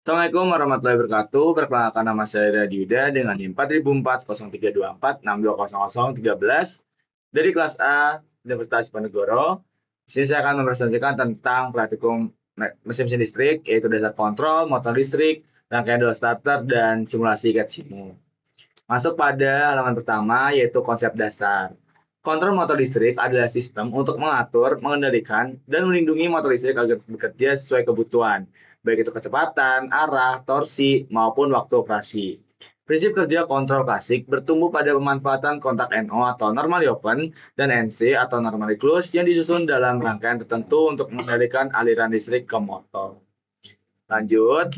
Assalamualaikum warahmatullahi wabarakatuh. Perkenalkan nama saya Radiuda dengan NIM 4004 0324 620013 dari kelas A Universitas Diponegoro. Di sini saya akan mempresentasikan tentang praktikum mesin-mesin listrik, yaitu dasar kontrol, motor listrik, rangkaian dua starter, dan simulasi Katsimu. Masuk pada halaman pertama, yaitu konsep dasar. Kontrol motor listrik adalah sistem untuk mengatur, mengendalikan, dan melindungi motor listrik agar bekerja sesuai kebutuhan, baik itu kecepatan, arah, torsi, maupun waktu operasi. Prinsip kerja kontrol klasik bertumbuh pada pemanfaatan kontak NO atau normally open dan NC atau normally close yang disusun dalam rangkaian tertentu untuk mengendalikan aliran listrik ke motor. Lanjut,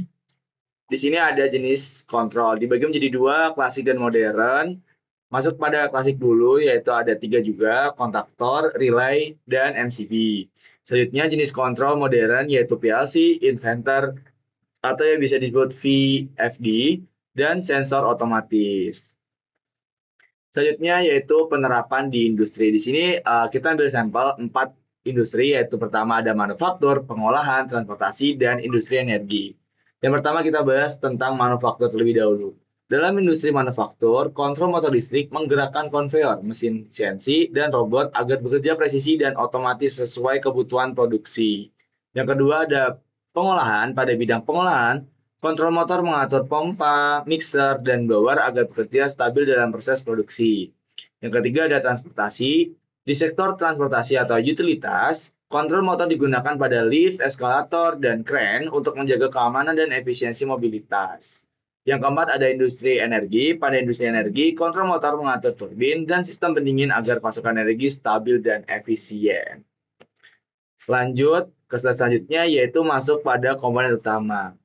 di sini ada jenis kontrol, dibagi menjadi dua, klasik dan modern. Masuk pada klasik dulu, yaitu ada tiga juga, kontaktor, relay, dan MCB. Selanjutnya jenis kontrol modern yaitu PLC, inverter, atau yang bisa disebut VFD, dan sensor otomatis. Selanjutnya yaitu penerapan di industri. Di sini kita ambil sampel 4 industri, yaitu pertama ada manufaktur, pengolahan, transportasi, dan industri energi. Yang pertama kita bahas tentang manufaktur terlebih dahulu. Dalam industri manufaktur, kontrol motor listrik menggerakkan konveyor, mesin CNC, dan robot agar bekerja presisi dan otomatis sesuai kebutuhan produksi. Yang kedua ada pengolahan. Pada bidang pengolahan, kontrol motor mengatur pompa, mixer, dan blower agar bekerja stabil dalam proses produksi. Yang ketiga ada transportasi. Di sektor transportasi atau utilitas, kontrol motor digunakan pada lift, eskalator, dan kren untuk menjaga keamanan dan efisiensi mobilitas. Yang keempat ada industri energi. Pada industri energi, kontrol motor mengatur turbin dan sistem pendingin agar pasokan energi stabil dan efisien. Lanjut ke slide selanjutnya, yaitu masuk pada komponen utama.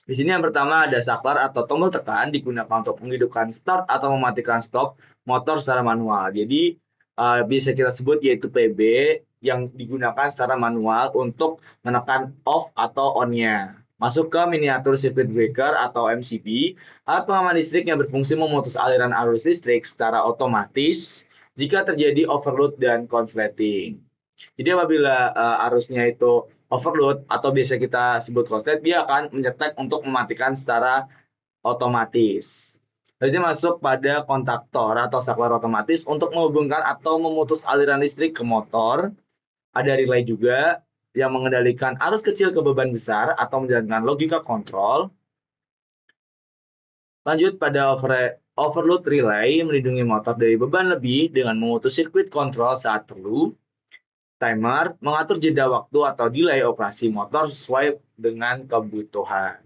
Di sini yang pertama ada saklar atau tombol tekan digunakan untuk menghidupkan start atau mematikan stop motor secara manual. Jadi bisa kita sebut yaitu PB yang digunakan secara manual untuk menekan off atau on-nya. Masuk ke miniatur circuit breaker atau MCB, alat pengaman listrik yang berfungsi memutus aliran arus listrik secara otomatis jika terjadi overload dan konsleting. Jadi apabila arusnya itu overload atau biasa kita sebut konslet, dia akan mencetek untuk mematikan secara otomatis. Jadi masuk pada kontaktor atau saklar otomatis untuk menghubungkan atau memutus aliran listrik ke motor. Ada relay juga yang mengendalikan arus kecil ke beban besar atau menjalankan logika kontrol. Lanjut pada overload relay melindungi motor dari beban lebih dengan memutus sirkuit kontrol saat perlu. Timer mengatur jeda waktu atau delay operasi motor sesuai dengan kebutuhan.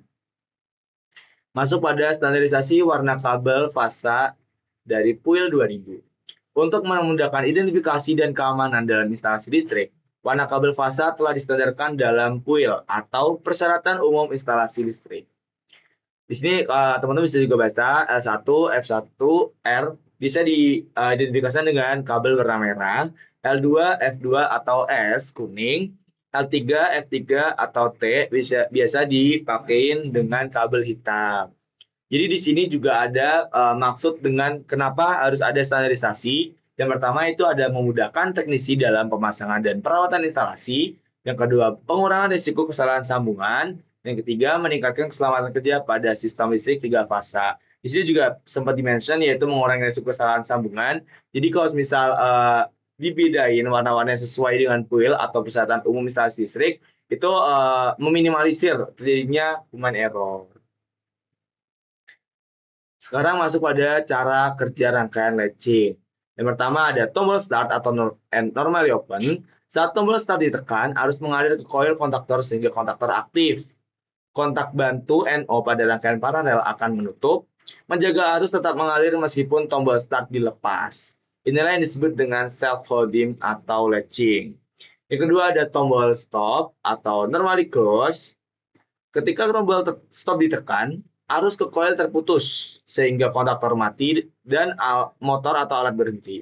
Masuk pada standarisasi warna kabel fasa dari PUIL 2000. Untuk memudahkan identifikasi dan keamanan dalam instalasi listrik, warna kabel fasa telah distandarkan dalam PUIL atau Persyaratan Umum Instalasi Listrik. Di sini teman-teman bisa juga baca L1, F1, R bisa diidentifikasikan dengan kabel warna merah, L2, F2 atau S kuning, L3, F3 atau T biasa dipakein dengan kabel hitam. Jadi di sini juga ada maksud dengan kenapa harus ada standarisasi. Yang pertama itu ada memudahkan teknisi dalam pemasangan dan perawatan instalasi. Yang kedua, pengurangan risiko kesalahan sambungan. Yang ketiga, meningkatkan keselamatan kerja pada sistem listrik 3 fasa. Di sini juga sempat dimention yaitu mengurangi risiko kesalahan sambungan. Jadi kalau misal dibedain warna-warna sesuai dengan PUIL atau Persyaratan Umum Instalasi Listrik, itu meminimalisir terjadinya human error. Sekarang masuk pada cara kerja rangkaian latching. Yang pertama ada tombol start atau normally open. Saat tombol start ditekan, arus mengalir ke koil kontaktor sehingga kontaktor aktif. Kontak bantu NO pada rangkaian paralel akan menutup, menjaga arus tetap mengalir meskipun tombol start dilepas. Inilah yang disebut dengan self-holding atau latching. Yang kedua ada tombol stop atau normally close. Ketika tombol stop ditekan, arus ke koil terputus sehingga kontaktor mati dan motor atau alat berhenti.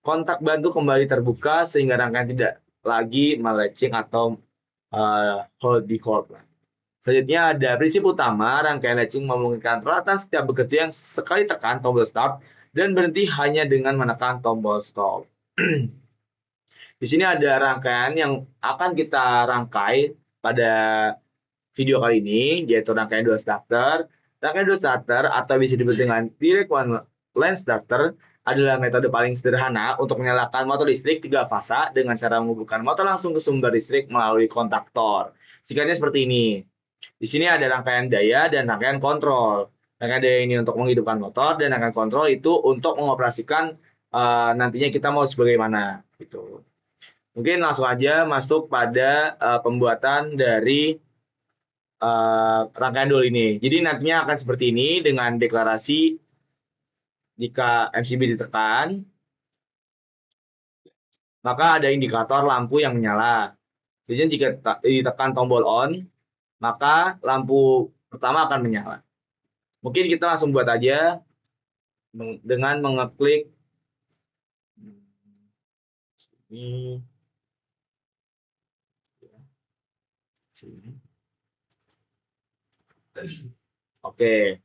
Kontak bantu kembali terbuka sehingga rangkaian tidak lagi melatching atau hold di hold. Selanjutnya ada prinsip utama rangkaian latching memungkinkan peralatan setiap bekerja yang sekali tekan tombol start dan berhenti hanya dengan menekan tombol stop. Di sini ada rangkaian yang akan kita rangkai pada video kali ini, yaitu rangkaian dual starter. Rangkaian dual starter atau bisa disebut dengan direct one line starter adalah metode paling sederhana untuk menyalakan motor listrik 3 fasa dengan cara menghubungkan motor langsung ke sumber listrik melalui kontaktor. Singkatnya seperti ini. Di sini ada rangkaian daya dan rangkaian kontrol. Rangkaian daya ini untuk menghidupkan motor dan rangkaian kontrol itu untuk mengoperasikan nantinya kita mau sebagaimana gitu. Mungkin langsung aja masuk pada pembuatan dari rangkaian dual ini. Jadi nantinya akan seperti ini dengan deklarasi jika MCB ditekan, maka ada indikator lampu yang menyala. Jadi jika ditekan tombol on, maka lampu pertama akan menyala. Mungkin kita langsung buat aja dengan mengeklik ini. Oke.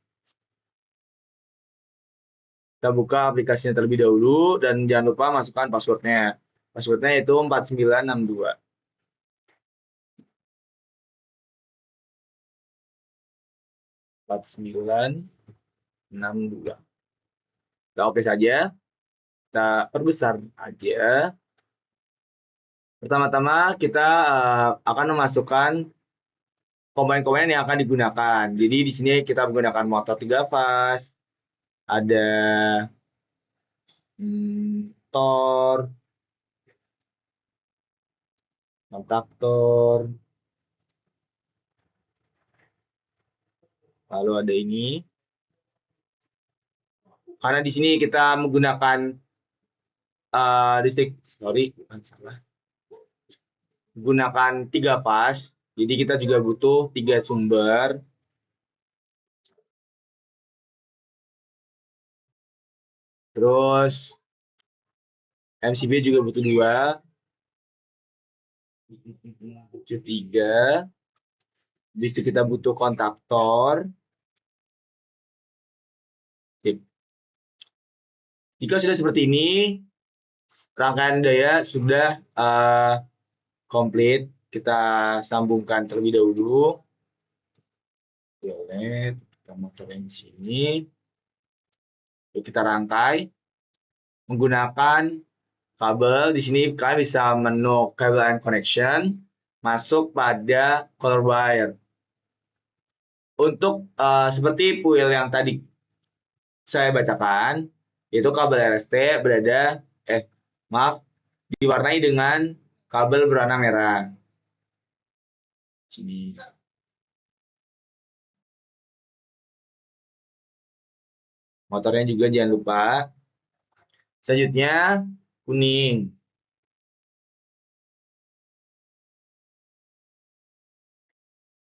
Kita buka aplikasinya terlebih dahulu dan jangan lupa masukkan passwordnya. Passwordnya itu 4962. 4962. Kita oke saja. Kita perbesar aja. Pertama-tama kita akan memasukkan komponen-komponen yang akan digunakan. Jadi di sini kita menggunakan motor 3 fas, ada tor, kontaktor, lalu ada ini. Karena di sini kita menggunakan listrik, gunakan 3 fas, jadi kita juga butuh 3 sumber. Terus MCB juga butuh 2. Butuh 3. Habis itu kita butuh kontaktor. Sip. Jika sudah seperti ini, rangkaian daya sudah komplit. Kita sambungkan terlebih dahulu. Kita motorin di sini. Kita rangkai menggunakan kabel. Di sini kalian bisa menu cable and connection, masuk pada color wire. Untuk seperti puil yang tadi saya bacakan, itu kabel RST diwarnai dengan kabel berwarna merah. Sini. Motornya juga jangan lupa. Selanjutnya kuning.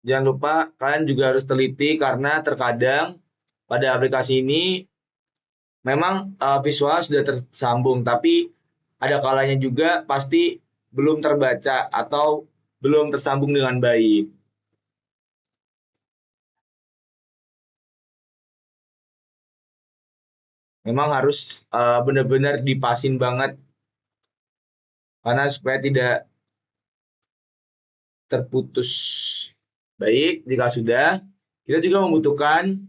Jangan lupa kalian juga harus teliti karena terkadang pada aplikasi ini memang visual sudah tersambung, tapi ada kalanya juga pasti belum terbaca atau belum tersambung dengan baik. Memang harus benar-benar dipasin banget karena supaya tidak terputus. Baik, jika sudah, kita juga membutuhkan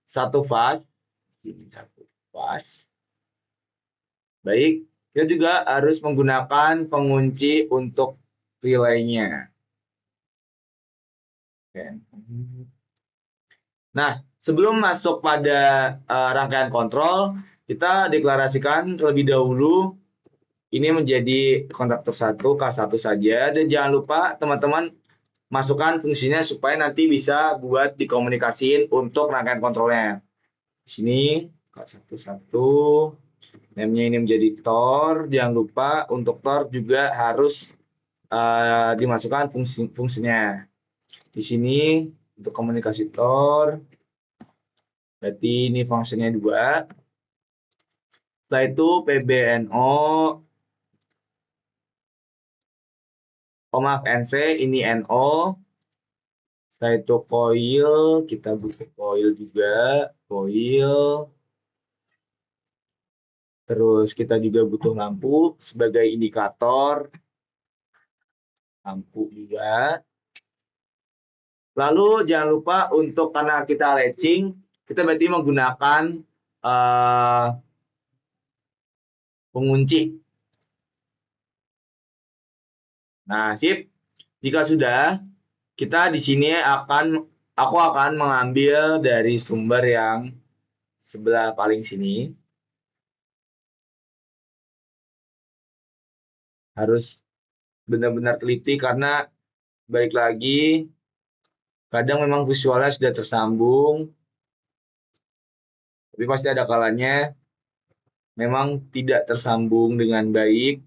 satu fas. Baik, kita juga harus menggunakan pengunci untuk relaynya. Nah, sebelum masuk pada rangkaian kontrol, kita deklarasikan terlebih dahulu ini menjadi kontaktor 1 K1 saja, dan jangan lupa teman-teman masukkan fungsinya supaya nanti bisa buat dikomunikasiin untuk rangkaian kontrolnya. Di sini K11, name-nya ini menjadi Tor. Jangan lupa untuk Tor juga harus dimasukkan fungsinya. Di sini untuk komunikasi Tor, berarti ini fungsinya 2. Setelah itu PBNO, maaf NC, ini NO. Setelah itu coil, kita butuh coil juga, coil. Terus kita juga butuh lampu sebagai indikator, lampu juga. Lalu jangan lupa untuk karena kita latching, kita berarti menggunakan pengunci. Nah, sip. Jika sudah, kita di sini aku akan mengambil dari sumber yang sebelah paling sini. Harus benar-benar teliti karena balik lagi, kadang memang visualnya sudah tersambung, tapi pasti ada kalanya memang tidak tersambung dengan baik.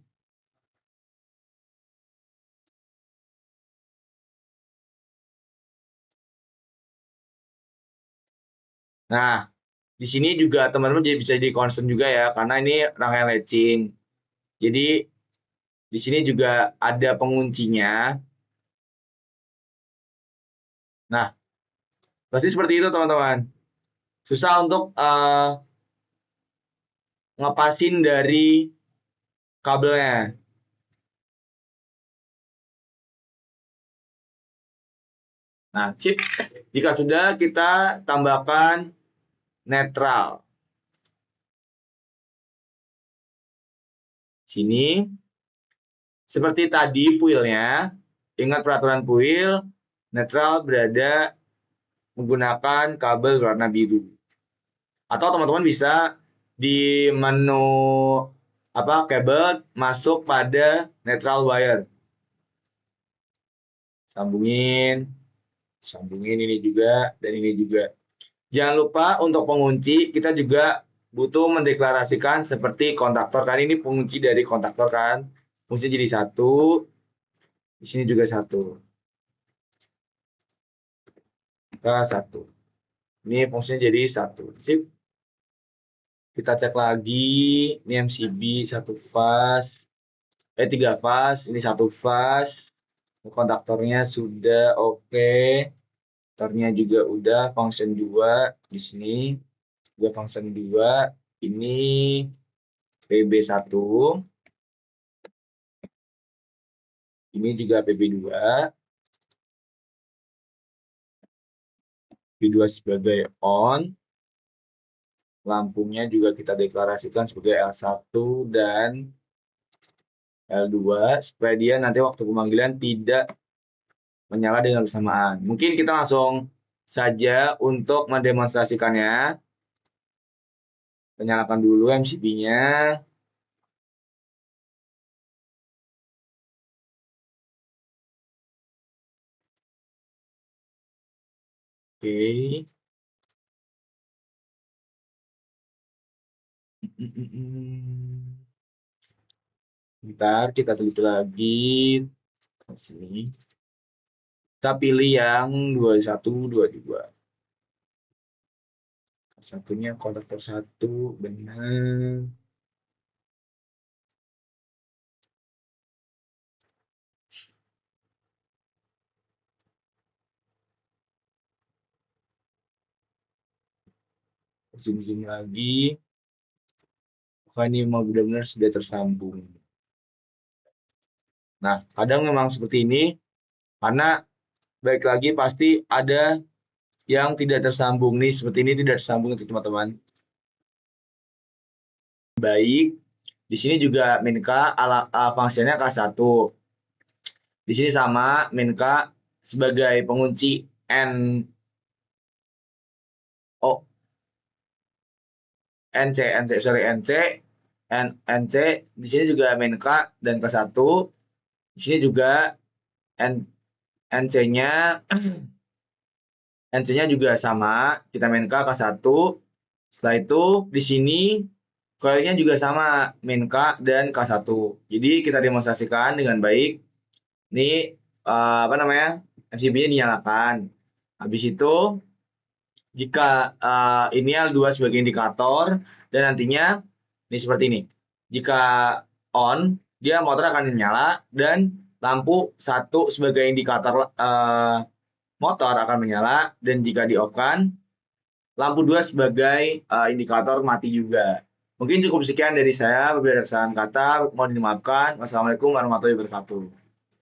Nah, di sini juga teman-teman bisa jadi concern juga ya, karena ini rangkaian latching. Jadi di sini juga ada penguncinya. Nah, pasti seperti itu teman-teman. Susah untuk ngepasin dari kabelnya. Nah, chip jika sudah kita tambahkan netral. Sini seperti tadi puilnya, ingat peraturan puil, netral berada menggunakan kabel warna biru. Atau teman-teman bisa di menu kabel masuk pada neutral wire. Sambungin ini juga dan ini juga. Jangan lupa untuk pengunci kita juga butuh mendeklarasikan seperti kontaktor. Kan ini pengunci dari kontaktor kan. Fungsi jadi satu. Di sini juga satu. Kita satu. Ini fungsinya jadi satu. Sip. Kita cek lagi. Ini MCB 1 fase. 3 fase. Ini 1 fase. Kontaktornya sudah oke. Kontaktornya juga udah. Function 2 di sini. Juga function 2. Ini PB1. Ini juga PB2. PB2 sebagai on. Lampunya juga kita deklarasikan sebagai L1 dan L2 supaya dia nanti waktu pemanggilan tidak menyala dengan bersamaan. Mungkin kita langsung saja untuk mendemonstrasikannya. Kita nyalakan dulu MCB-nya. Oke. Bentar, kita teliti lagi. Sini. Kita pilih yang 21, 22. Satunya kontaktor 1, benar. Zoom lagi. Apakah ini memang benar-benar sudah tersambung? Nah, kadang memang seperti ini, karena baik lagi pasti ada yang tidak tersambung nih, seperti ini tidak tersambung untuk teman-teman. Baik, di sini juga min K fungsinya K1. Di sini sama min K sebagai pengunci N NC di sini juga min K dan K1. Di sini juga NC-nya juga sama, kita min K K1. Setelah itu di sini koilnya juga sama, min K dan K1. Jadi kita demonstrasikan dengan baik. Ini MCB-nya dinyalakan. Habis itu jika ini L2 sebagai indikator dan nantinya ini seperti ini. Jika on, dia motor akan menyala dan lampu 1 sebagai indikator motor akan menyala, dan jika di off kan lampu 2 sebagai indikator mati juga. Mungkin cukup sekian dari saya. Berbeda kesalahan kata mohon dimaafkan. Wassalamualaikum warahmatullahi wabarakatuh.